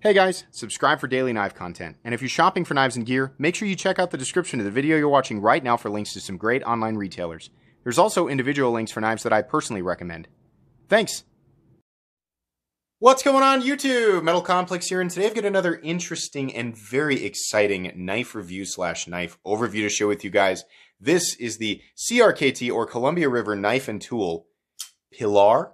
Hey guys, subscribe for daily knife content. And if you're shopping for knives and gear, make sure you check out the description of the video you're watching right now for links to some great online retailers. There's also individual links for knives that I personally recommend. Thanks! What's going on YouTube? Metal Complex here, and today I've got another interesting and very exciting knife review / knife overview to share with you guys. This is the CRKT or Columbia River Knife and Tool Pilar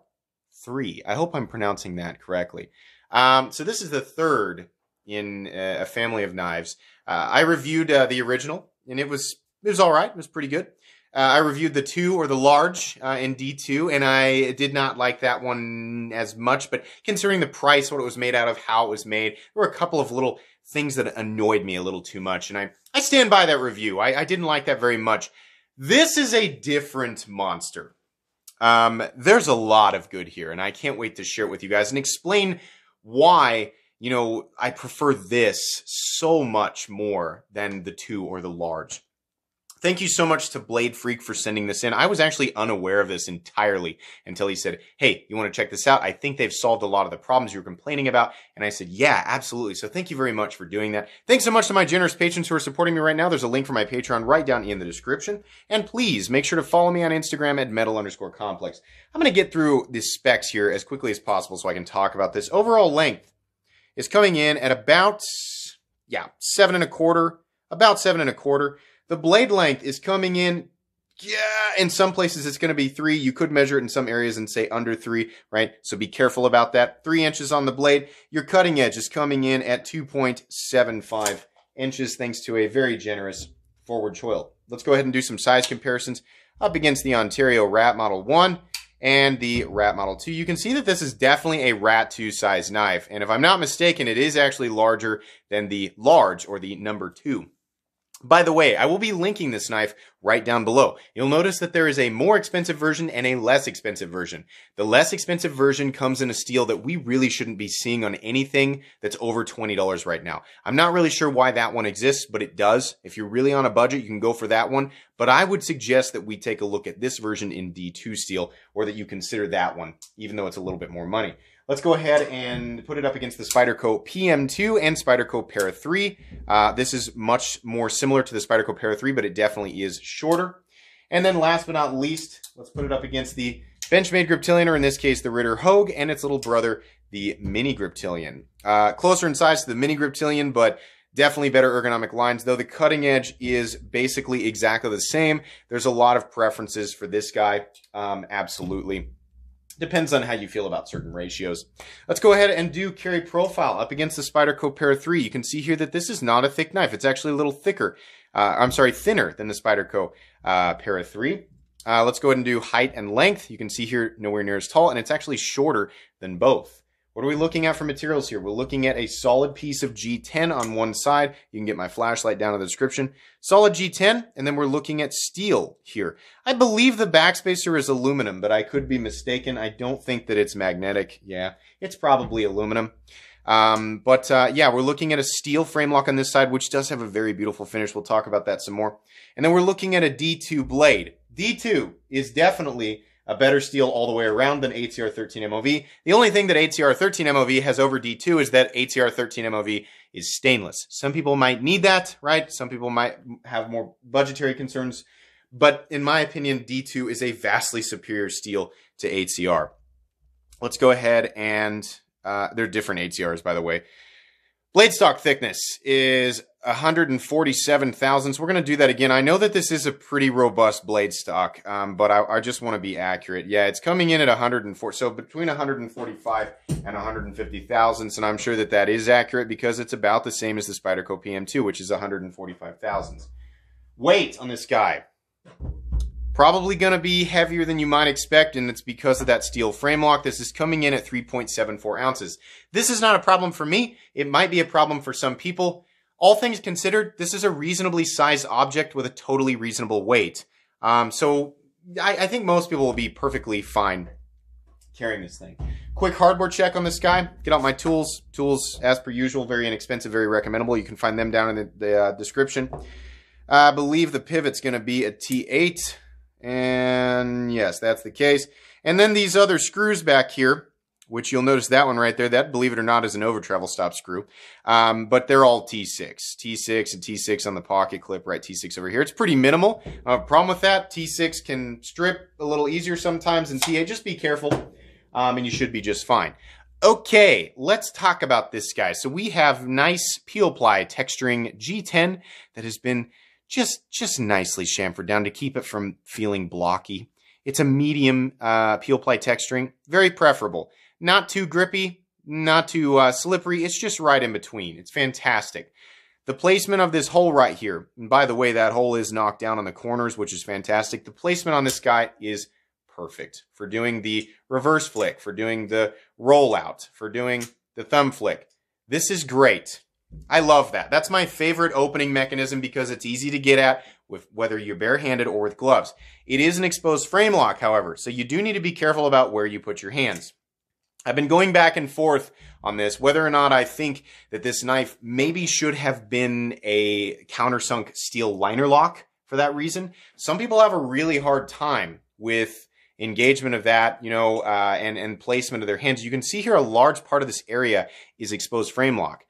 3. I hope I'm pronouncing that correctly. So this is the third in a family of knives. I reviewed the original, and it was all right. It was pretty good. I reviewed the 2 or the large in D2, and I did not like that one as much. But considering the price, what it was made out of, how it was made, there were a couple of little things that annoyed me a little too much, and I stand by that review. I didn't like that very much. This is a different monster. There's a lot of good here, and I can't wait to share it with you guys and explain why, I prefer this so much more than the 2 or the large. Thank you so much to Blade Freak for sending this in. I was actually unaware of this entirely until he said, hey, you want to check this out? I think they've solved a lot of the problems you were complaining about. And I said, yeah, absolutely. So thank you very much for doing that. Thanks so much to my generous patrons who are supporting me right now. There's a link for my Patreon right down in the description. And please make sure to follow me on Instagram at metal_complex. I'm going to get through the specs here as quickly as possible so I can talk about this. Overall length is coming in at about, 7 1/4, about 7 1/4. The blade length is coming in, in some places it's going to be 3. You could measure it in some areas and say under 3, right? So be careful about that. 3 inches on the blade. Your cutting edge is coming in at 2.75 inches thanks to a very generous forward choil. Let's go ahead and do some size comparisons up against the Ontario Rat Model 1 and the Rat Model 2. You can see that this is definitely a Rat 2 size knife. And if I'm not mistaken, it is actually larger than the large or the number 2. By the way, I will be linking this knife right down below. You'll notice that there is a more expensive version and a less expensive version. The less expensive version comes in a steel that we really shouldn't be seeing on anything that's over $20 right now. I'm not really sure why that one exists, but it does. If you're really on a budget, you can go for that one. But I would suggest that we take a look at this version in D2 steel, or that you consider that one, even though it's a little bit more money. Let's go ahead and put it up against the Spyderco PM2 and Spyderco Para 3. This is much more similar to the Spyderco Para 3, but it definitely is shorter. And then last but not least, let's put it up against the Benchmade Griptilian, or in this case, the Ritter Hogue, and its little brother, the Mini Griptilian. Closer in size to the Mini Griptilian, but definitely better ergonomic lines, though the cutting edge is basically exactly the same. There's a lot of preferences for this guy, absolutely. Depends on how you feel about certain ratios. Let's go ahead and do carry profile up against the Spyderco Para 3. You can see here that this is not a thick knife. It's actually a little thicker. Thinner than the Spyderco Para 3. Let's go ahead and do height and length. You can see here nowhere near as tall, and it's actually shorter than both. What are we looking at for materials here? We're looking at a solid piece of G10 on one side. You can get my flashlight down in the description. Solid G10, and then we're looking at steel here. I believe the backspacer is aluminum, but I could be mistaken. I don't think that it's magnetic. Yeah, it's probably aluminum. We're looking at a steel frame lock on this side, which does have a very beautiful finish. We'll talk about that some more. And then we're looking at a D2 blade. D2 is definitely a better steel all the way around than ATR 13 MOV. The only thing that ATR 13 MOV has over D2 is that ATR 13 MOV is stainless. Some people might need that, right? Some people might have more budgetary concerns. But in my opinion, D2 is a vastly superior steel to ATR. Let's go ahead and, they're different ATRs, by the way. Blade stock thickness is 147 thousandths. We're going to do that again. I know that this is a pretty robust blade stock, but I just want to be accurate. Yeah, it's coming in at 104, so between 145 and 150 thousandths, and I'm sure that that is accurate because it's about the same as the Spyderco PM2, which is 145 thousandths. Weight on this guy. Probably going to be heavier than you might expect, and it's because of that steel frame lock. This is coming in at 3.74 ounces. This is not a problem for me. It might be a problem for some people. All things considered, this is a reasonably sized object with a totally reasonable weight. So I think most people will be perfectly fine carrying this thing. Quick hardware check on this guy. Get out my tools. Tools, as per usual, very inexpensive, very recommendable. You can find them down in the description. I believe the pivot's going to be a T8. And yes, that's the case. And then these other screws back here, which you'll notice that one right there, that, believe it or not, is an over travel stop screw. But they're all T6. T6 and T6 on the pocket clip, right? T6 over here. It's pretty minimal. Problem with that, T6 can strip a little easier sometimes than T8. Just be careful, and you should be just fine. Okay, let's talk about this guy. So we have nice peel ply texturing G10 that has been just nicely chamfered down to keep it from feeling blocky. It's a medium peel ply texturing, very preferable. Not too grippy, not too slippery. It's just right in between. It's fantastic. The placement of this hole right here, and by the way, that hole is knocked down on the corners, which is fantastic. The placement on this guy is perfect for doing the reverse flick, for doing the rollout, for doing the thumb flick. This is great. I love that. That's my favorite opening mechanism because it's easy to get at with whether you're barehanded or with gloves. It is an exposed frame lock, however, so you do need to be careful about where you put your hands. I've been going back and forth on this, whether or not I think that this knife maybe should have been a countersunk steel liner lock for that reason. Some people have a really hard time with engagement of that, you know, and placement of their hands. You can see here a large part of this area is exposed frame lock.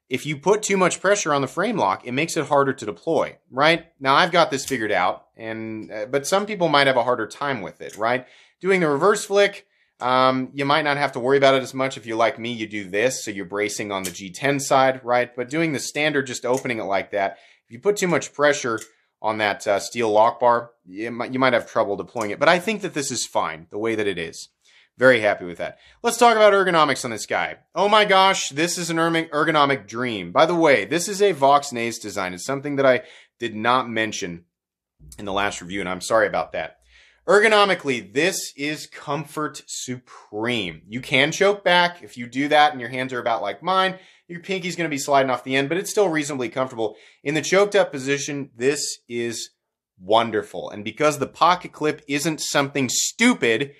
If you put too much pressure on the frame lock, it makes it harder to deploy, right? Now, I've got this figured out, but some people might have a harder time with it, right? Doing the reverse flick, you might not have to worry about it as much. If you're like me, you do this, so you're bracing on the G10 side, right? But doing the standard, just opening it like that, if you put too much pressure on that steel lock bar, you might have trouble deploying it. But I think that this is fine, the way that it is. Very happy with that. Let's talk about ergonomics on this guy. Oh my gosh, this is an ergonomic dream. By the way, this is a Vox Naze design. It's something that I did not mention in the last review, and I'm sorry about that. Ergonomically, this is comfort supreme. You can choke back. If you do that and your hands are about like mine, your pinky's going to be sliding off the end, but it's still reasonably comfortable. In the choked up position, this is wonderful. And because the pocket clip isn't something stupid,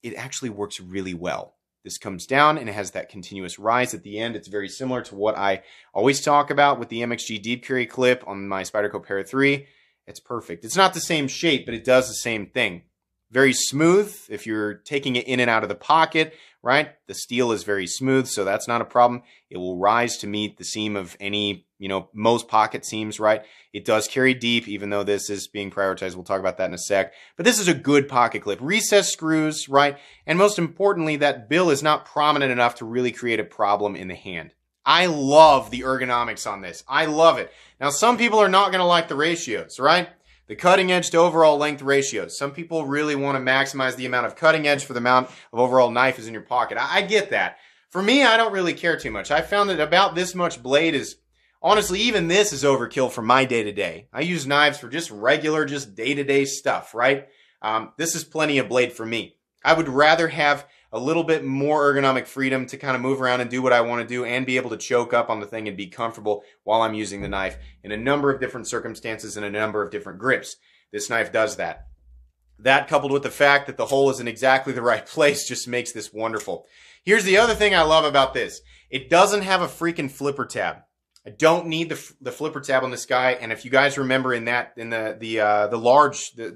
it actually works really well. This comes down and it has that continuous rise at the end. It's very similar to what I always talk about with the MXG Deep Carry clip on my Spyderco Para 3. It's perfect. It's not the same shape, but it does the same thing. Very smooth if you're taking it in and out of the pocket, right? The steel is very smooth, so that's not a problem. It will rise to meet the seam of any, most pocket seams, right? It does carry deep, even though this is being prioritized. We'll talk about that in a sec. But this is a good pocket clip. Recessed screws, right? And most importantly, that bill is not prominent enough to really create a problem in the hand. I love the ergonomics on this. I love it. Now, some people are not going to like the ratios, right? The cutting edge to overall length ratios. Some people really want to maximize the amount of cutting edge for the amount of overall knife is in your pocket. I get that. For me, I don't really care too much. I found that about this much blade is, honestly, even this is overkill for my day-to-day. I use knives for just regular, just day-to-day stuff, right? This is plenty of blade for me. I would rather have a little bit more ergonomic freedom to kind of move around and do what I want to do and be able to choke up on the thing and be comfortable while I'm using the knife in a number of different circumstances and a number of different grips. This knife does that. That, coupled with the fact that the hole is in exactly the right place, just makes this wonderful. Here's the other thing I love about this. It doesn't have a freaking flipper tab. I don't need the flipper tab on this guy. And if you guys remember in the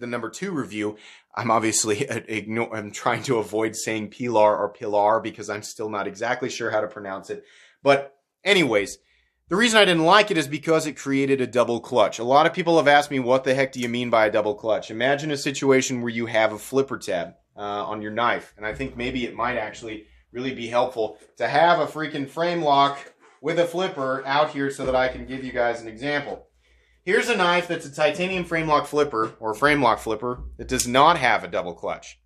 number 2 review, I'm obviously I'm trying to avoid saying Pilar or Pilar because I'm still not exactly sure how to pronounce it. But anyways, the reason I didn't like it is because it created a double clutch. A lot of people have asked me, what the heck do you mean by a double clutch? Imagine a situation where you have a flipper tab on your knife. And I think maybe it might actually really be helpful to have a freaking frame lock with a flipper out here so that I can give you guys an example. Here's a knife that's a titanium frame lock flipper or frame lock flipper that does not have a double clutch.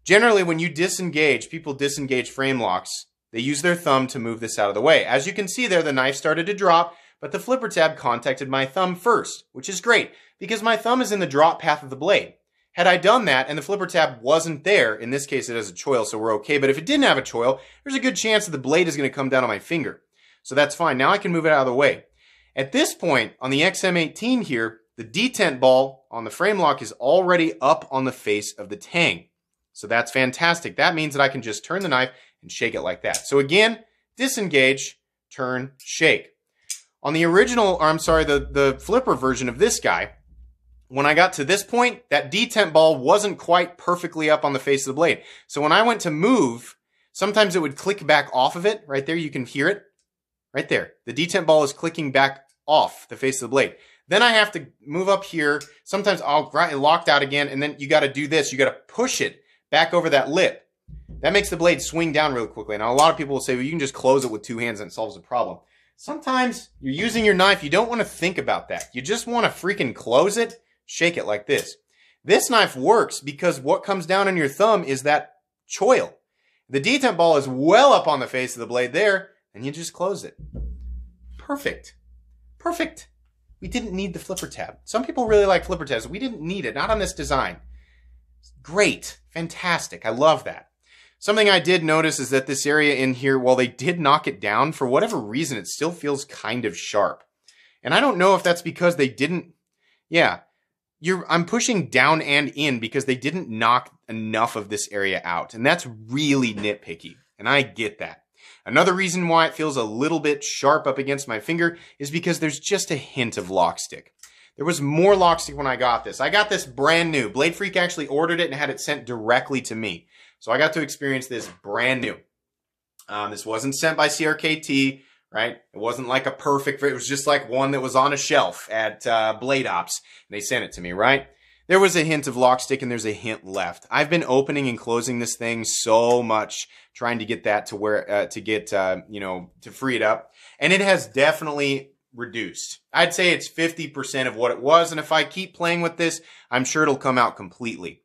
Generally, when you disengage, people disengage frame locks, they use their thumb to move this out of the way. As you can see there, the knife started to drop, but the flipper tab contacted my thumb first, which is great because my thumb is in the drop path of the blade. Had I done that and the flipper tab wasn't there, in this case it has a choil, so we're okay, but if it didn't have a choil, there's a good chance that the blade is going to come down on my finger. So that's fine. Now I can move it out of the way. At this point, on the XM18 here, the detent ball on the frame lock is already up on the face of the tang. So that's fantastic. That means that I can just turn the knife and shake it like that. So again, disengage, turn, shake. On the original, or I'm sorry, the flipper version of this guy, when I got to this point, that detent ball wasn't quite perfectly up on the face of the blade. So when I went to move, sometimes it would click back off of it. Right there, you can hear it. Right there. The detent ball is clicking back off the face of the blade. Then I have to move up here. Sometimes I'll get locked out again, and then you got to do this. You got to push it back over that lip. That makes the blade swing down really quickly. Now, a lot of people will say, well, you can just close it with 2 hands and it solves the problem. Sometimes you're using your knife. You don't want to think about that. You just want to freaking close it, shake it like this. This knife works because what comes down on your thumb is that choil. The detent ball is well up on the face of the blade there, and you just close it. Perfect. Perfect. We didn't need the flipper tab. Some people really like flipper tabs. We didn't need it. Not on this design. Great. Fantastic. I love that. Something I did notice is that this area in here, while they did knock it down, for whatever reason, it still feels kind of sharp. And I don't know if that's because they didn't... Yeah. I'm pushing down and in because they didn't knock enough of this area out. And that's really nitpicky. And I get that. Another reason why it feels a little bit sharp up against my finger is because there's just a hint of lock stick. There was more lock stick when I got this. I got this brand new. Blade Freak actually ordered it and had it sent directly to me. So I got to experience this brand new. This wasn't sent by CRKT, right? It wasn't like a perfect, it was just like one that was on a shelf at Blade Ops. And they sent it to me, right? There was a hint of lock stick and there's a hint left. I've been opening and closing this thing so much, trying to get that to where, to free it up. And it has definitely reduced. I'd say it's 50% of what it was. And if I keep playing with this, I'm sure it'll come out completely.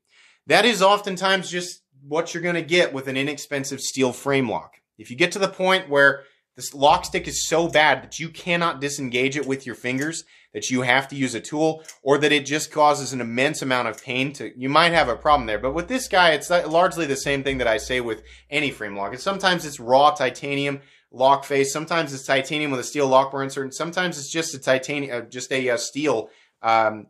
That is oftentimes just what you're going to get with an inexpensive steel frame lock. If you get to the point where this lock stick is so bad that you cannot disengage it with your fingers, that you have to use a tool, or that it just causes an immense amount of pain, you might have a problem there. But with this guy, it's largely the same thing that I say with any frame lock. Sometimes it's raw titanium lock face, sometimes it's titanium with a steel lock bar insert, and sometimes it's just a steel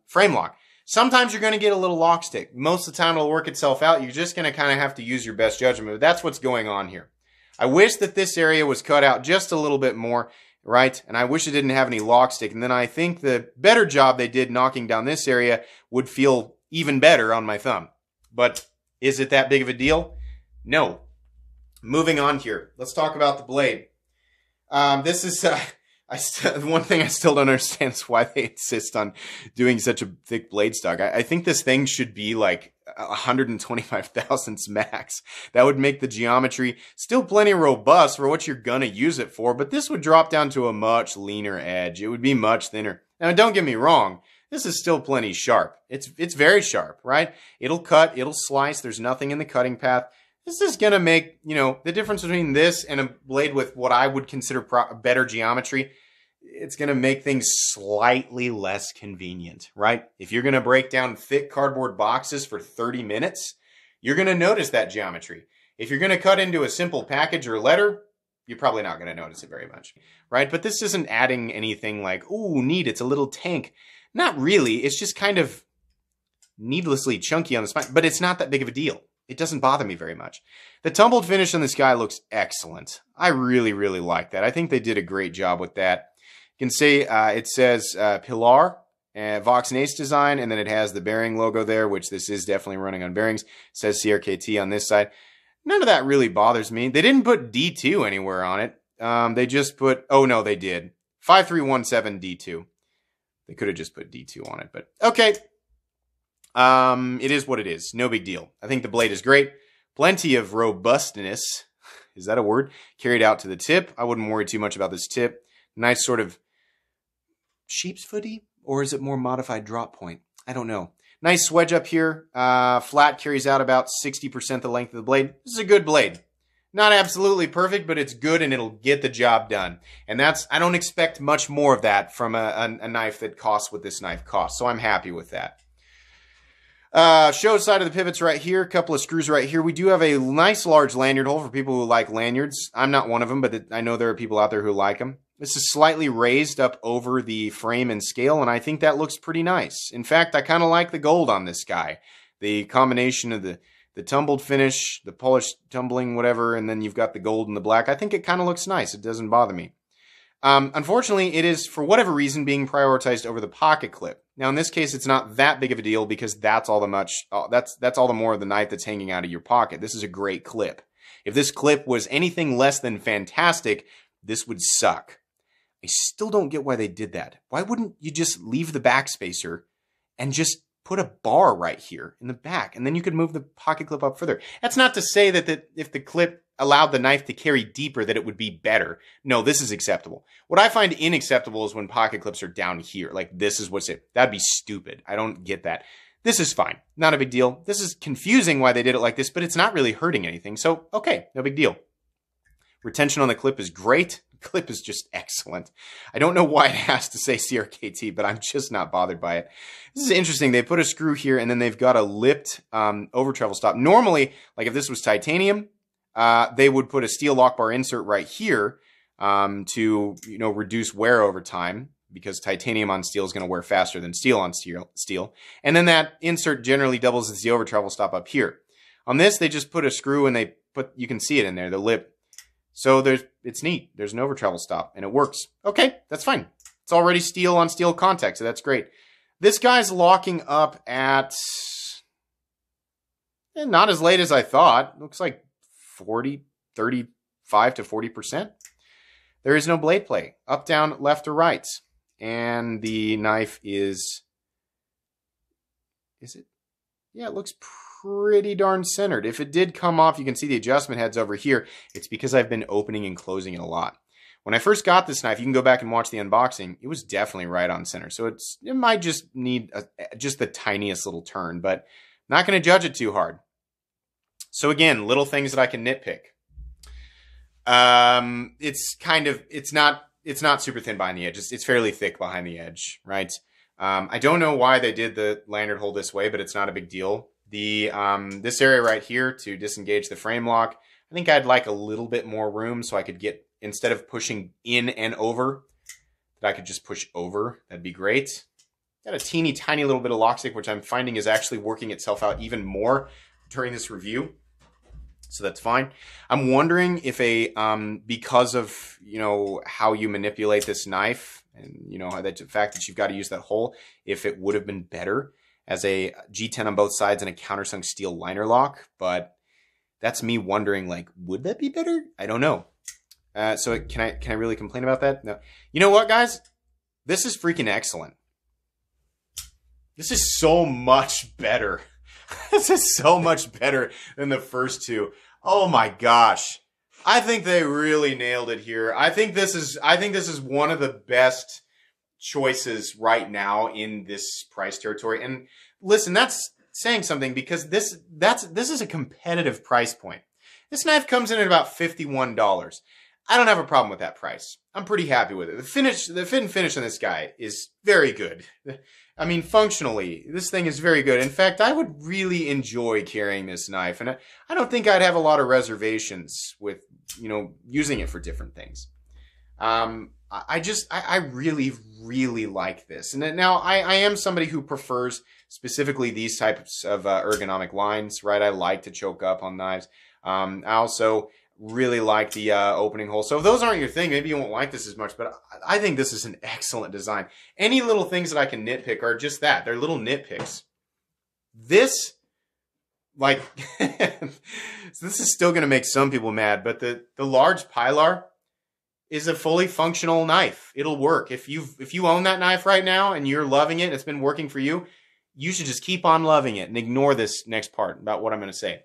frame lock. Sometimes you're going to get a little lock stick. Most of the time it'll work itself out. You're just going to kind of have to use your best judgment. But that's what's going on here. I wish that this area was cut out just a little bit more, right? And I wish it didn't have any lock stick. And then I think the better job they did knocking down this area would feel even better on my thumb. But is it that big of a deal? No. Moving on here. Let's talk about the blade. This is... one thing I still don't understand is why they insist on doing such a thick blade stock. I think this thing should be like 125 thousandths max. That would make the geometry still plenty robust for what you're gonna use it for, but this would drop down to a much leaner edge. It would be much thinner. Now, don't get me wrong. This is still plenty sharp. It's very sharp, right? It'll cut, it'll slice. There's nothing in the cutting path. This is going to make, the difference between this and a blade with what I would consider better geometry. It's going to make things slightly less convenient, right? If you're going to break down thick cardboard boxes for 30 minutes, you're going to notice that geometry. If you're going to cut into a simple package or letter, you're probably not going to notice it very much, right? But this isn't adding anything like, ooh, neat, it's a little tank. Not really. It's just kind of needlessly chunky on the spine, but it's not that big of a deal. It doesn't bother me very much. The tumbled finish on this guy looks excellent. I really, really like that. I think they did a great job with that. You can see it says Pilar, Vox and Ace design, and then it has the bearing logo there, which this is definitely running on bearings. It says CRKT on this side. None of that really bothers me. They didn't put D2 anywhere on it. They just put, oh no, they did. 5317 D2. They could have just put D2 on it, but okay. It is what it is. No big deal. I think the blade is great. Plenty of robustness. Is that a word? Carried out to the tip. I wouldn't worry too much about this tip. Nice sort of sheep's footy, or is it more modified drop point? I don't know. Nice swedge up here. Flat carries out about 60% the length of the blade. This is a good blade. Not absolutely perfect, but it's good and it'll get the job done. And I don't expect much more of that from a knife that costs what this knife costs. So I'm happy with that. Show side of the pivots right here. A couple of screws right here. We do have a nice large lanyard hole for people who like lanyards. I'm not one of them, but I know there are people out there who like them. This is slightly raised up over the frame and scale, and I think that looks pretty nice. In fact, I kind of like the gold on this guy. The combination of the tumbled finish, the polished tumbling, whatever, and then you've got the gold and the black. I think it kind of looks nice. It doesn't bother me. Unfortunately, it is, for whatever reason, being prioritized over the pocket clip. Now, in this case, it's not that big of a deal because that's all the more of the knife that's hanging out of your pocket. This is a great clip. If this clip was anything less than fantastic, this would suck. I still don't get why they did that. Why wouldn't you just leave the backspacer and just put a bar right here in the back, and then you could move the pocket clip up further? That's not to say that if the clip allowed the knife to carry deeper, that it would be better. No, this is acceptable. What I find unacceptable is when pocket clips are down here. Like, this is what's it. That'd be stupid. I don't get that. This is fine. Not a big deal. This is confusing why they did it like this, but it's not really hurting anything. So, okay, no big deal. Retention on the clip is great. The clip is just excellent. I don't know why it has to say CRKT, but I'm just not bothered by it. This is interesting. They put a screw here, and then they've got a lipped over travel stop. Normally, like if this was titanium, they would put a steel lock bar insert right here to reduce wear over time, because titanium on steel is going to wear faster than steel on steel. And then that insert generally doubles as the over travel stop up here. On this, they just put a screw, and you can see it in there, the lip. So it's neat. There's an over travel stop, and it works. Okay, that's fine. It's already steel on steel contact, so that's great. This guy's locking up at not as late as I thought. Looks like 35 to 40%. There is no blade play, up, down, left, or right. And the knife is it? Yeah, it looks pretty darn centered. If it did come off, you can see the adjustment heads over here. It's because I've been opening and closing it a lot. When I first got this knife, you can go back and watch the unboxing. It was definitely right on center. So it might just need just the tiniest little turn, but not going to judge it too hard. So again, little things that I can nitpick. It's not super thin behind the edge. It's fairly thick behind the edge, right? I don't know why they did the lanyard hole this way, but it's not a big deal. This area right here to disengage the frame lock, I think I'd like a little bit more room so I could get, instead of pushing in and over, that I could just push over. That'd be great. Got a teeny tiny little bit of lock stick, which I'm finding is actually working itself out even more during this review. So that's fine. I'm wondering if because of, how you manipulate this knife and, the fact that you've got to use that hole, if it would have been better as a G10 on both sides and a countersunk steel liner lock. But that's me wondering, like, would that be better? I don't know. So can I really complain about that? No. You know what, guys? This is freaking excellent. This is so much better. This is so much better than the first two. Oh my gosh. I think they really nailed it here. I think this is one of the best choices right now in this price territory. And listen, that's saying something, because this is a competitive price point. This knife comes in at about $51. I don't have a problem with that price. I'm pretty happy with it. The fit and finish on this guy is very good. I mean, functionally, this thing is very good. In fact, I would really enjoy carrying this knife, and I don't think I'd have a lot of reservations with, using it for different things. I really, really like this. And now I am somebody who prefers specifically these types of ergonomic lines, right? I like to choke up on knives. I also really like the opening hole. So if those aren't your thing, maybe you won't like this as much, but I think this is an excellent design. Any little things that I can nitpick are just that. They're little nitpicks. This, like, this is still going to make some people mad, but the large Pilar is a fully functional knife. It'll work. If you own that knife right now and you're loving it, and it's been working for you, you should just keep on loving it and ignore this next part about what I'm going to say.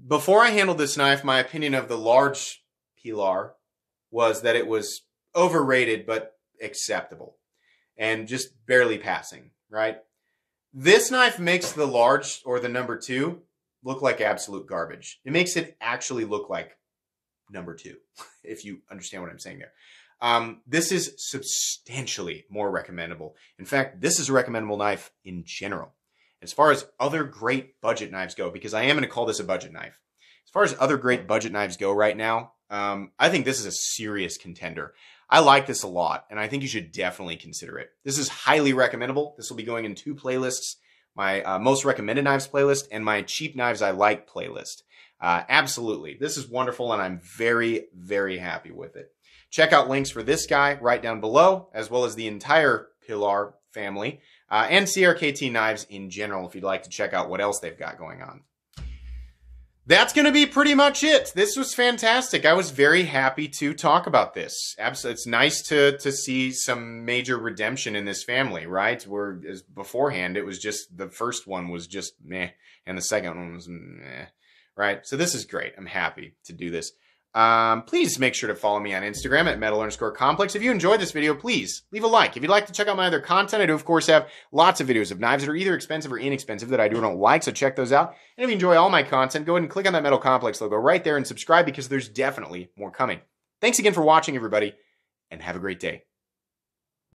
Before I handled this knife, my opinion of the large Pilar was that it was overrated but acceptable and just barely passing, right? This knife makes the large, or the number 2, look like absolute garbage. It makes it actually look like number 2, if you understand what I'm saying there. This is substantially more recommendable. In fact, this is a recommendable knife in general. As far as other great budget knives go, because I am going to call this a budget knife. As far as other great budget knives go right now, I think this is a serious contender. I like this a lot, and I think you should definitely consider it. This is highly recommendable. This will be going in 2 playlists, my most recommended knives playlist and my cheap knives I like playlist. Absolutely. This is wonderful, and I'm very, very happy with it. Check out links for this guy right down below, as well as the entire Pilar family. And CRKT knives in general, if you'd like to check out what else they've got going on. That's going to be pretty much it. This was fantastic. I was very happy to talk about this. It's nice to see some major redemption in this family, right? Whereas beforehand, it was just, the first one was just meh, and the second one was meh, right? So this is great. I'm happy to do this. Please make sure to follow me on Instagram at metal_complex. If you enjoyed this video, please leave a like. If you'd like to check out my other content, I do, of course, have lots of videos of knives that are either expensive or inexpensive that I do or don't like, so check those out. And if you enjoy all my content, go ahead and click on that Metal Complex logo right there and subscribe because there's definitely more coming. Thanks again for watching, everybody, and have a great day.